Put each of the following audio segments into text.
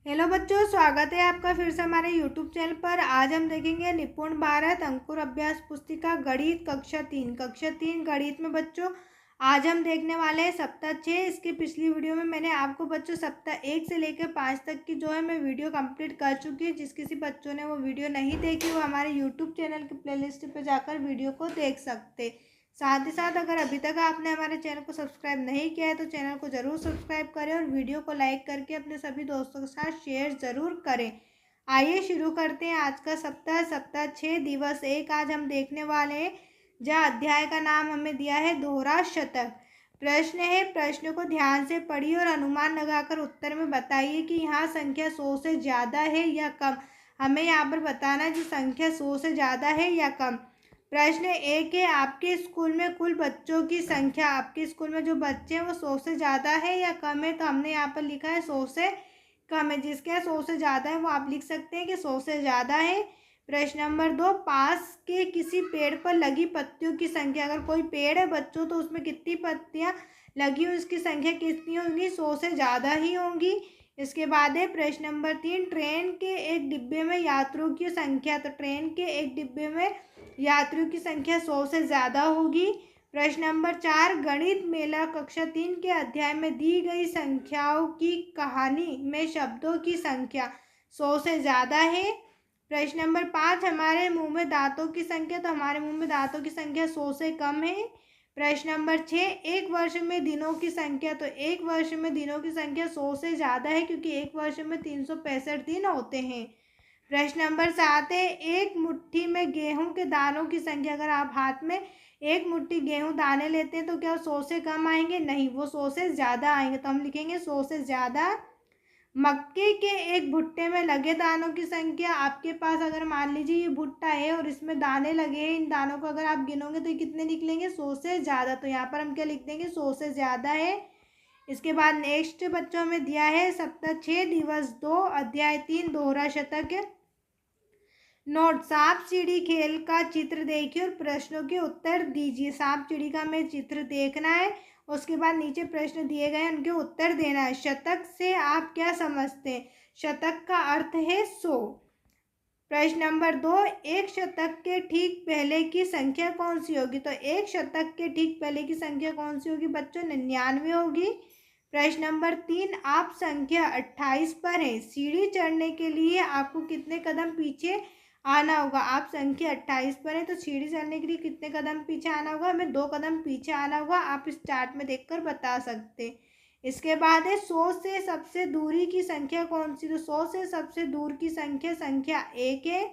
Hello बच्चों, स्वागत है आपका फिर से हमारे यूट्यूब चैनल पर। आज हम देखेंगे निपुण भारत अंकुर अभ्यास पुस्तिका गणित कक्षा 3 गणित में बच्चों आज हम देखने वाले हैं सप्ताह 6। इसके पिछली वीडियो में मैंने आपको बच्चों सप्ताह 1 से लेकर 5 तक की जो है मैं वीडियो कंप्लीट कर चुकी है। जिस किसी बच्चों ने वो वीडियो नहीं देखी वो हमारे यूट्यूब चैनल के प्लेलिस्ट पर जाकर वीडियो को देख सकते। साथ ही साथ अगर अभी तक आपने हमारे चैनल को सब्सक्राइब नहीं किया है तो चैनल को ज़रूर सब्सक्राइब करें और वीडियो को लाइक करके अपने सभी दोस्तों के साथ शेयर ज़रूर करें। आइए शुरू करते हैं आज का सप्ताह 6 दिवस 1। आज हम देखने वाले हैं जहाँ अध्याय का नाम हमें दिया है दोहरा शतक। प्रश्न है, प्रश्न को ध्यान से पढ़िए और अनुमान लगाकर उत्तर में बताइए कि यहाँ संख्या 100 से ज़्यादा है या कम। हमें यहाँ पर बताना है कि संख्या 100 से ज़्यादा है या कम। प्रश्न 1 है, आपके स्कूल में कुल बच्चों की संख्या, आपके स्कूल में जो बच्चे हैं वो 100 से ज़्यादा है या कम है। तो हमने यहाँ पर लिखा है 100 से कम है। जिसके 100 से ज़्यादा है वो आप लिख सकते हैं कि 100 से ज़्यादा है। प्रश्न नंबर 2, पास के किसी पेड़ पर लगी पत्तियों की संख्या। अगर कोई पेड़ है बच्चों तो उसमें कितनी पत्तियाँ लगी हुई, उसकी संख्या कितनी होगी, 100 से ज़्यादा ही होंगी। इसके बाद है प्रश्न नंबर 3, ट्रेन के एक डिब्बे में यात्रियों की संख्या। तो ट्रेन के एक डिब्बे में यात्रियों की संख्या 100 से ज़्यादा होगी। प्रश्न नंबर 4, गणित मेला कक्षा 3 के अध्याय में दी गई संख्याओं की कहानी में शब्दों की संख्या 100 से ज़्यादा है। प्रश्न नंबर 5, हमारे मुंह में दांतों की संख्या। तो हमारे मुंह में दांतों की संख्या 100 से कम है। प्रश्न नंबर 6, एक वर्ष में दिनों की संख्या। तो एक वर्ष में दिनों की संख्या 100 से ज़्यादा है क्योंकि एक वर्ष में 365 दिन होते हैं। प्रश्न नंबर 7 है, एक मुट्ठी में गेहूं के दानों की संख्या। अगर आप हाथ में एक मुट्ठी गेहूं दाने लेते हैं तो क्या 100 से कम आएंगे? नहीं, वो 100 से ज़्यादा आएंगे। तो हम लिखेंगे 100 से ज़्यादा। मक्के के एक भुट्टे में लगे दानों की संख्या। आपके पास अगर मान लीजिए ये भुट्टा है और इसमें दाने लगे हैं, इन दानों को अगर आप गिनोगे तो कितने निकलेंगे? 100 से ज़्यादा। तो यहाँ पर हम क्या लिख देंगे? 100 से ज़्यादा है। इसके बाद नेक्स्ट बच्चों में दिया है सप्ताह 6 दिवस 2 अध्याय 3 दोहरा शतक। नोट, सांप सीढ़ी खेल का चित्र देखिए और प्रश्नों के उत्तर दीजिए। सांप सीढ़ी का हमें चित्र देखना है, उसके बाद नीचे प्रश्न दिए गए हैं उनके उत्तर देना है। शतक से आप क्या समझते हैं? शतक का अर्थ है 100। प्रश्न नंबर 2, एक शतक के ठीक पहले की संख्या कौन सी होगी? तो एक शतक के ठीक पहले की संख्या कौन सी होगी बच्चों? 99 होगी। प्रश्न नंबर 3, आप संख्या 28 पर हैं, सीढ़ी चढ़ने के लिए आपको कितने कदम पीछे आना होगा? आप संख्या 28 पर है तो सीढ़ी चढ़ने के लिए कितने कदम पीछे आना होगा? हमें 2 कदम पीछे आना होगा। आप इस चार्ट में देखकर बता सकते। इसके बाद है 100 से सबसे दूरी की संख्या कौन सी? तो 100 से सबसे दूर की संख्या 1 है।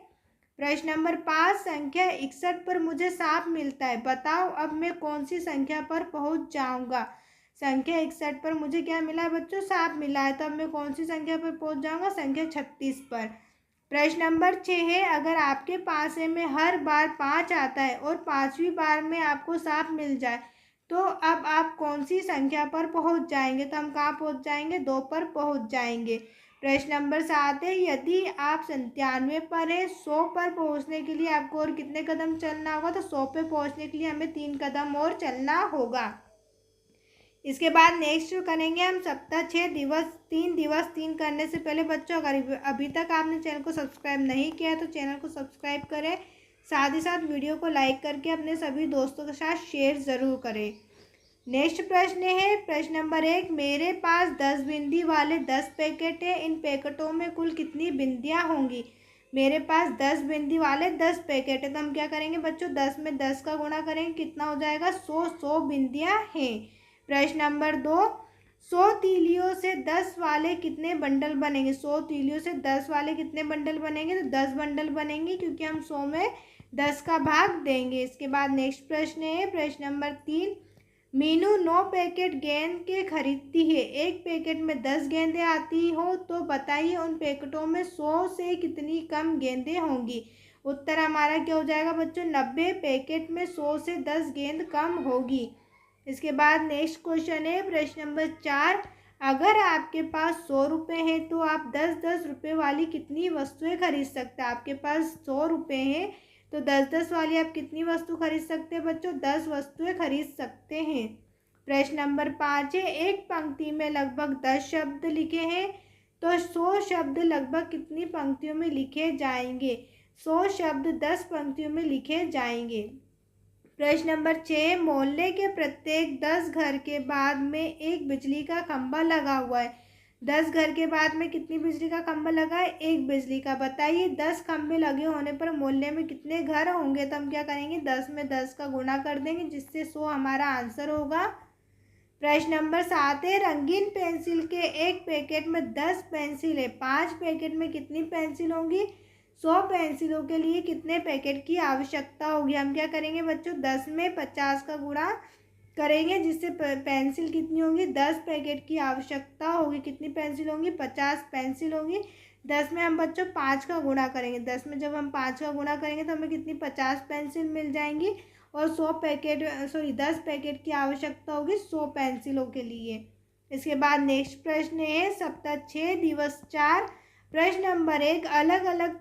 प्रश्न नंबर 5, संख्या 61 पर मुझे सांप मिलता है, बताओ अब मैं कौन सी संख्या पर पहुंच जाऊंगा? संख्या 61 पर मुझे क्या मिला है बच्चों? सांप मिला है। तो अब मैं कौन सी संख्या पर पहुंच जाऊंगा? संख्या 36 पर। प्रश्न नंबर 6 है, अगर आपके पासे में हर बार 5 आता है और 5वीं बार में आपको सांप मिल जाए तो अब आप कौन सी संख्या पर पहुंच जाएंगे? तो हम कहाँ पहुंच जाएंगे? 2 पर पहुंच जाएंगे। प्रश्न नंबर 7 है, यदि आप 97 पर है, 100 पर पहुंचने के लिए आपको और कितने कदम चलना होगा? तो 100 पे पहुंचने के लिए हमें 3 कदम और चलना होगा। इसके बाद नेक्स्ट करेंगे हम सप्ताह 6 दिवस 3 करने से पहले बच्चों अगर अभी तक आपने चैनल को सब्सक्राइब नहीं किया है तो चैनल को सब्सक्राइब करें। साथ ही साथ वीडियो को लाइक करके अपने सभी दोस्तों के साथ शेयर ज़रूर करें। नेक्स्ट प्रश्न है, प्रश्न नंबर 1, मेरे पास 10 बिंदी वाले 10 पैकेट है, इन पैकेटों में कुल कितनी बिंदियाँ होंगी? मेरे पास 10 बिंदी वाले 10 पैकेट है तो हम क्या करेंगे बच्चों? 10 में 10 का गुणा करेंगे, कितना हो जाएगा? 100 बिंदियाँ हैं। प्रश्न नंबर 2, 100 तीलियों से 10 वाले कितने बंडल बनेंगे? 100 तीलियों से 10 वाले कितने बंडल बनेंगे? तो 10 बंडल बनेंगे क्योंकि हम 100 में 10 का भाग देंगे। इसके बाद नेक्स्ट प्रश्न है, प्रश्न नंबर 3, मीनू 9 पैकेट गेंद के खरीदती है, एक पैकेट में 10 गेंदें आती हो तो बताइए उन पैकेटों में 100 से कितनी कम गेंदें होंगी? उत्तर हमारा क्या हो जाएगा बच्चों? 90 पैकेट में 100 से 10 गेंद कम होगी। इसके बाद नेक्स्ट क्वेश्चन है, प्रश्न नंबर 4, अगर आपके पास 100 रुपये हैं तो आप 10-10 रुपये वाली कितनी वस्तुएं खरीद सकते हैं? आपके पास 100 रुपये हैं तो 10-10 वाली आप कितनी वस्तु खरीद सकते हैं बच्चों? 10 वस्तुएं खरीद सकते हैं। प्रश्न नंबर 5 है, एक पंक्ति में लगभग 10 शब्द लिखे हैं तो 100 शब्द लगभग कितनी पंक्तियों में लिखे जाएंगे? 100 शब्द 10 पंक्तियों में लिखे जाएंगे। प्रश्न नंबर 6, मोहल्ले के प्रत्येक 10 घर के बाद में एक बिजली का खंभा लगा हुआ है। 10 घर के बाद में कितनी बिजली का खंभा लगा है? एक बिजली का। बताइए 10 खंभे लगे होने पर मोहल्ले में कितने घर होंगे? तो हम क्या करेंगे, 10 में 10 का गुणा कर देंगे, जिससे 100 हमारा आंसर होगा। प्रश्न नंबर 7 है, रंगीन पेंसिल के एक पैकेट में 10 पेंसिल है, 5 पैकेट में कितनी पेंसिल होंगी? 100 पेंसिलों के लिए कितने पैकेट की आवश्यकता होगी? हम क्या करेंगे बच्चों, 10 में 50 का गुणा करेंगे, जिससे पेंसिल कितनी होंगी? 10 पैकेट की आवश्यकता होगी। कितनी पेंसिल होंगी? 50 पेंसिल होंगी। 10 में हम बच्चों 5 का गुणा करेंगे। 10 में जब हम 5 का गुणा करेंगे तो हमें कितनी 50 पेंसिल मिल जाएंगी, और 10 पैकेट की आवश्यकता होगी 100 पेंसिलों के लिए। इसके बाद नेक्स्ट प्रश्न है सप्ताह 6 दिवस 4। प्रश्न नंबर 1, अलग अलग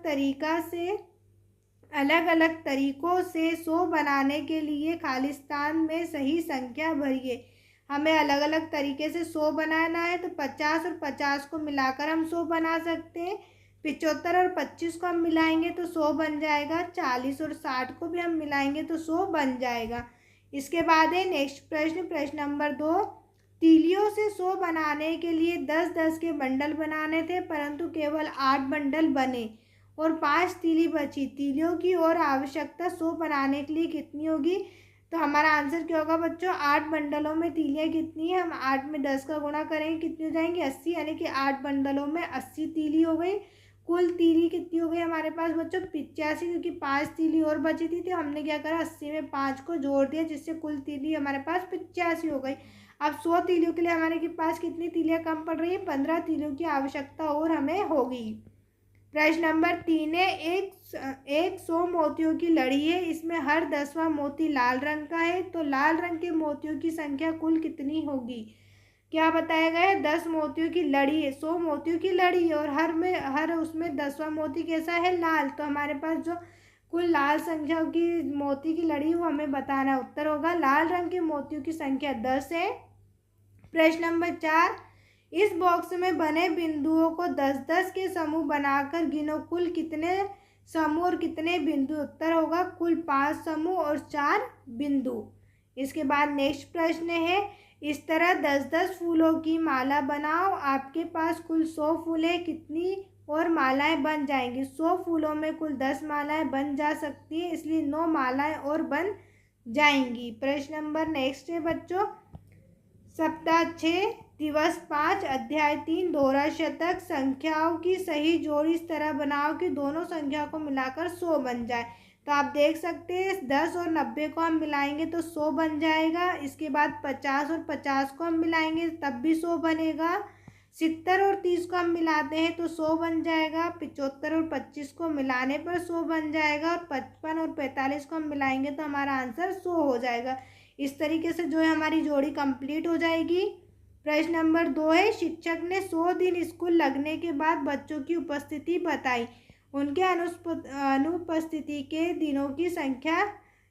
तरीकों से 100 बनाने के लिए खालिस्तान में सही संख्या भरिए। हमें अलग अलग तरीके से 100 बनाना है, तो 50 और 50 को मिलाकर हम 100 बना सकते हैं। 75 और 25 को हम मिलाएंगे तो 100 बन जाएगा। 40 और 60 को भी हम मिलाएंगे तो 100 बन जाएगा। इसके बाद है नेक्स्ट प्रश्न, प्रश्न नंबर 2, तीलियों से 100 बनाने के लिए 10-10 के बंडल बनाने थे, परंतु केवल 8 बंडल बने और 5 तीली बची। तीलियों की और आवश्यकता 100 बनाने के लिए कितनी होगी? तो हमारा आंसर क्या होगा बच्चों, 8 बंडलों में तीलियाँ कितनी है? हम 8 में 10 का गुणा करेंगे, कितनी हो जाएंगी? 80, यानी कि 8 बंडलों में 80 तीली हो गई। कुल तीली कितनी हो गई हमारे पास बच्चों? 85, क्योंकि 5 तीली और बची थी, तो हमने क्या करा, 80 में 5 को जोड़ दिया, जिससे कुल तीली हमारे पास 85 हो गई। अब 100 तीलियों के लिए हमारे के पास कितनी तीलियाँ कम पड़ रही है? 15 तीलियों की आवश्यकता और हमें होगी। प्रश्न नंबर 3 है, एक 100 मोतियों की लड़ी है, इसमें हर 10वां मोती लाल रंग का है, तो लाल रंग के मोतियों की संख्या कुल कितनी होगी? क्या बताया गया है? 10 मोतियों की लड़ी है, 100 मोतियों की लड़ी है, और हर उसमें 10वां मोती कैसा है? लाल। तो हमारे पास जो कुल लाल संख्या की मोती की लड़ी है वो हमें बताना है। उत्तर होगा लाल रंग के मोतियों की संख्या 10 है। प्रश्न नंबर 4, इस बॉक्स में बने बिंदुओं को 10-10 के समूह बनाकर गिनो, कुल कितने समूह और कितने बिंदु? उत्तर होगा कुल 5 समूह और 4 बिंदु। इसके बाद नेक्स्ट प्रश्न है, इस तरह 10-10 फूलों की माला बनाओ, आपके पास कुल 100 फूल है, कितनी और मालाएं बन जाएंगी? 100 फूलों में कुल 10 मालाएं बन जा सकती है, इसलिए 9 मालाएं और बन जाएंगी। प्रश्न नंबर नेक्स्ट है बच्चों, सप्ताह 6 दिवस 5 अध्याय 3 दोहरा शतक, संख्याओं की सही जोड़ी इस तरह बनाओ कि दोनों संख्या को मिलाकर 100 बन जाए। तो आप देख सकते हैं 10 और 90 को हम मिलाएंगे तो 100 बन जाएगा। इसके बाद 50 और 50 को हम मिलाएंगे तब भी 100 बनेगा। 70 और 30 को हम मिलाते हैं तो 100 बन जाएगा। 75 और 25 को मिलाने पर 100 बन जाएगा, और 55 और 45 को हम मिलाएंगे तो हमारा आंसर 100 हो जाएगा। इस तरीके से जो है हमारी जोड़ी कंप्लीट हो जाएगी। प्रश्न नंबर 2 है, शिक्षक ने 100 दिन स्कूल लगने के बाद बच्चों की उपस्थिति बताई, उनके अनुपस्थिति के दिनों की संख्या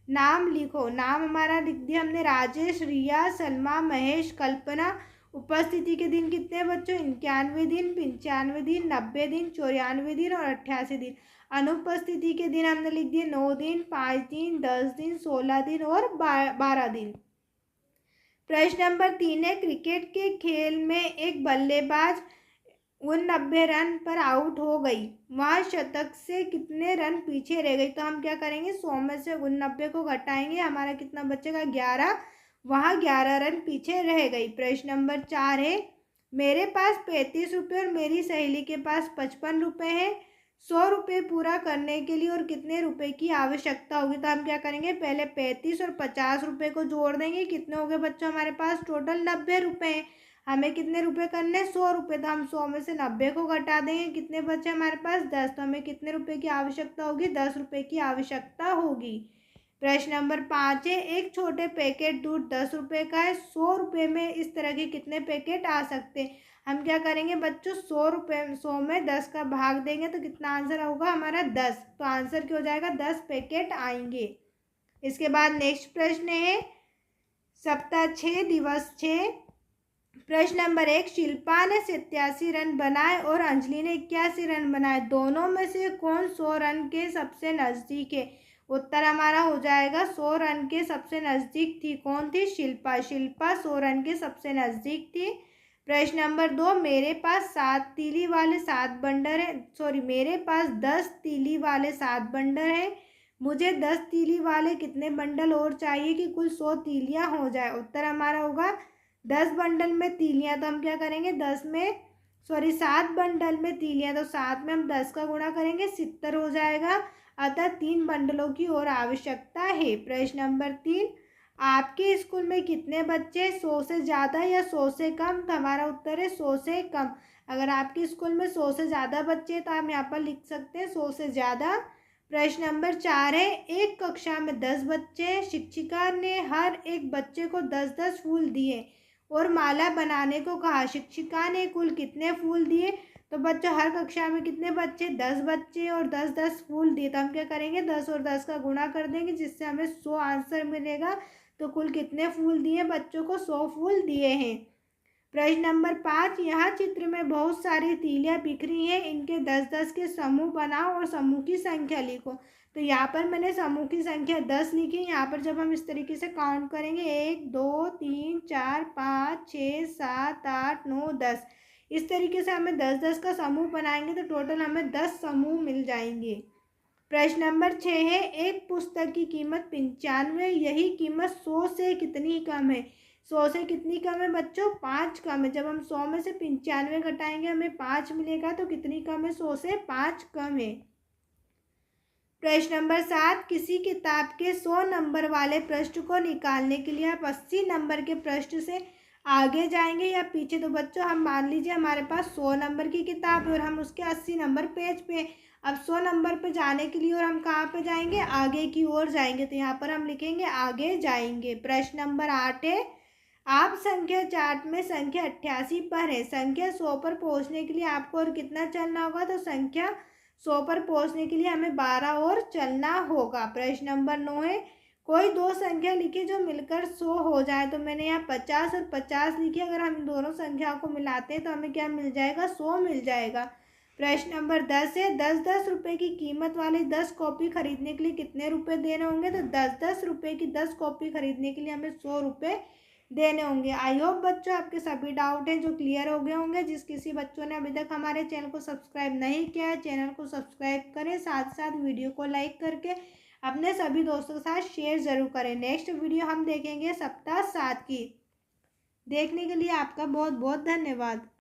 नाम लिखो। नाम हमारा लिख दिया हमने, राजेश, रिया, सलमा, महेश, कल्पना। उपस्थिति के दिन कितने बच्चों? 91 दिन, 95 दिन, 90 दिन, 94 दिन और 88 दिन। अनुपस्थिति के दिन हमने लिख दिए 9 दिन, 5 दिन, 10 दिन, 16 दिन और 12 दिन। प्रश्न नंबर 3 है, क्रिकेट के खेल में एक बल्लेबाज 89 रन पर आउट हो गई, वह शतक से कितने रन पीछे रह गई? तो हम क्या करेंगे, 100 में से 89 को घटाएंगे, हमारा कितना बचेगा? 11। वहाँ 11 रन पीछे रह गई। प्रश्न नंबर 4 है, मेरे पास 35 रुपये और मेरी सहेली के पास 55 रुपये है, 100 रुपये पूरा करने के लिए और कितने रुपए की आवश्यकता होगी? तो हम क्या करेंगे, पहले 35 और 50 रुपये को जोड़ देंगे। कितने हो गए बच्चों हमारे पास? टोटल 90 रुपये हैं। हमें कितने रुपए करने? 100 रुपये। तो हम 100 में से 90 को घटा देंगे, कितने बचे हमारे पास? 10। तो हमें कितने रुपए की आवश्यकता होगी? 10 रुपये की आवश्यकता होगी। प्रश्न नंबर 5 है, एक छोटे पैकेट दूध 10 रुपये का है, 100 रुपये में इस तरह के कितने पैकेट आ सकते हैं? हम क्या करेंगे बच्चों, 100 में 10 का भाग देंगे तो कितना आंसर होगा हमारा? 10। तो आंसर क्या हो जाएगा? 10 पैकेट आएंगे। इसके बाद नेक्स्ट प्रश्न है, सप्ताह 6 दिवस 6 प्रश्न नंबर 1, शिल्पा ने 87 रन बनाए और अंजलि ने 81 रन बनाए। दोनों में से कौन 100 रन के सबसे नज़दीक है? उत्तर हमारा हो जाएगा 100 रन के सबसे नज़दीक थी। कौन थी? शिल्पा। शिल्पा 100 रन के सबसे नज़दीक थी। प्रश्न नंबर 2, मेरे पास 7 तीली वाले 7 बंडर है। मेरे पास 10 तीली वाले 7 बंडर है। मुझे 10 तीली वाले कितने बंडल और चाहिए कि कुल 100 तीलियाँ हो जाए? उत्तर हमारा होगा 10 बंडल में तीलियाँ, तो हम क्या करेंगे 7 बंडल में तीलियाँ, तो 7 में हम 10 का गुणा करेंगे 70 हो जाएगा। अतः 3 बंडलों की और आवश्यकता है। प्रश्न नंबर 3, आपके स्कूल में कितने बच्चे 100 से ज़्यादा या 100 से कम? तो हमारा उत्तर है 100 से कम। अगर आपके स्कूल में 100 से ज़्यादा बच्चे तो आप यहाँ पर लिख सकते हैं 100 से ज़्यादा। प्रश्न नंबर 4 है, एक कक्षा में 10 बच्चे, शिक्षिका ने हर एक बच्चे को 10-10 फूल दिए और माला बनाने को कहा। शिक्षिका ने कुल कितने फूल दिए? तो बच्चों हर कक्षा में कितने बच्चे? 10 बच्चे और 10-10 फूल दिए, तो हम क्या करेंगे 10 और 10 का गुणा कर देंगे जिससे हमें 100 आंसर मिलेगा। तो कुल कितने फूल दिए बच्चों को? 100 फूल दिए हैं। प्रश्न नंबर 5, यहाँ चित्र में बहुत सारी तीलियाँ बिखरी हैं, इनके 10-10 के समूह बनाओ और समूह की संख्या लिखो। तो यहाँ पर मैंने समूह की संख्या 10 लिखी। यहाँ पर जब हम इस तरीके से काउंट करेंगे 1 2 3 4 5 6 7 8 9 10, इस तरीके से हमें 10-10 का समूह बनाएंगे तो टोटल हमें 10 समूह मिल जाएंगे। प्रश्न नंबर 6 है, एक पुस्तक की कीमत 95, यही कीमत 100 से कितनी कम है? 100 से कितनी कम है बच्चों? 5 कम है। जब हम 100 में से 95 घटाएंगे हमें 5 मिलेगा, तो कितनी कम है? 100 से 5 कम है। प्रश्न नंबर 7, किसी किताब के 100 नंबर वाले पृष्ठ को निकालने के लिए आप 80 नंबर के पृष्ठ से आगे जाएंगे या पीछे? तो बच्चों हम मान लीजिए हमारे पास 100 नंबर की किताब है और हम उसके 80 नंबर पेज पे, अब 100 नंबर पे जाने के लिए और हम कहाँ पे जाएंगे? आगे की ओर जाएंगे, तो यहाँ पर हम लिखेंगे आगे जाएंगे। प्रश्न नंबर 8 है, आप संख्या चार्ट में संख्या 88 पर है, संख्या 100 पर पहुँचने के लिए आपको और कितना चलना होगा? तो संख्या 100 पर पहुँचने के लिए हमें 12 और चलना होगा। प्रश्न नंबर 9 है, कोई दो संख्या लिखी जो मिलकर 100 हो जाए। तो मैंने यहाँ 50 और 50 लिखी, अगर हम दोनों संख्याओं को मिलाते हैं तो हमें क्या मिल जाएगा? 100 मिल जाएगा। प्रश्न नंबर 10 है, 10-10 रुपये की कीमत वाली 10 कॉपी खरीदने के लिए कितने रुपए देने होंगे? तो 10-10 रुपये की 10 कॉपी खरीदने के लिए हमें 100 रुपये देने होंगे। आई होप बच्चों आपके सभी डाउट हैं जो क्लियर हो गए होंगे। जिस किसी बच्चों ने अभी तक हमारे चैनल को सब्सक्राइब नहीं किया है, चैनल को सब्सक्राइब करें, साथ साथ वीडियो को लाइक करके अपने सभी दोस्तों के साथ शेयर ज़रूर करें। नेक्स्ट वीडियो हम देखेंगे सप्ताह 7 की। देखने के लिए आपका बहुत बहुत धन्यवाद।